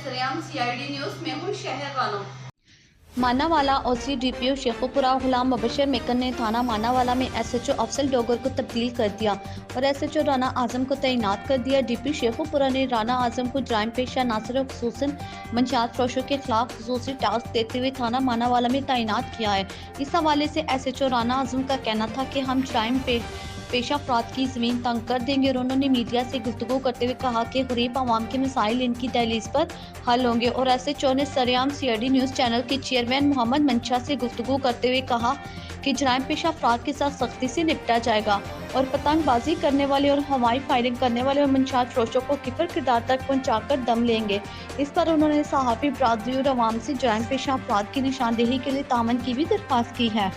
सरेआम CID news में हूँ शहर वालों। मानावाला ओसी डीपीओ शेखुपुरा गुलाम मुबशर मेकन ने थाना मानावाला में SHO अफसल डोगर को तब्दील कर दिया और SHO राना आजम को तैनात कर दिया। DPO शेखुपुरा ने राना आजम को जराइम पेशा नासिर खुसूसन मंशियात फरोशों के खिलाफ खुसूसी टास्क देते हुए थाना मानावाला में तैनात किया है। इस हवाले से SHO राना आजम का कहना था कि हम जराइम पेशा अफराद की ज़मीन तंग कर देंगे और उन्होंने मीडिया से गुफ्तगू करते हुए कहा कि गरीब आवाम के मसाइल इनकी दहलीज पर हल होंगे। और SHO ने सरेआम CID न्यूज़ चैनल के चेयरमैन मोहम्मद मंशा से गुफ्तगू करते हुए कहा कि जराइम पेशा अफराद के साथ सख्ती से निपटा जाएगा और पतंगबाजी करने वाले और हवाई फायरिंग करने वाले और मंशियात फरोशों को किफर किरदार तक पहुँचाकर दम लेंगे। इस पर उन्होंने सहाफ़ी बरादरी और अवाम से जराइम पेशा अफराद की निशानदेही के लिए तामन की भी दरख्वास्त की है।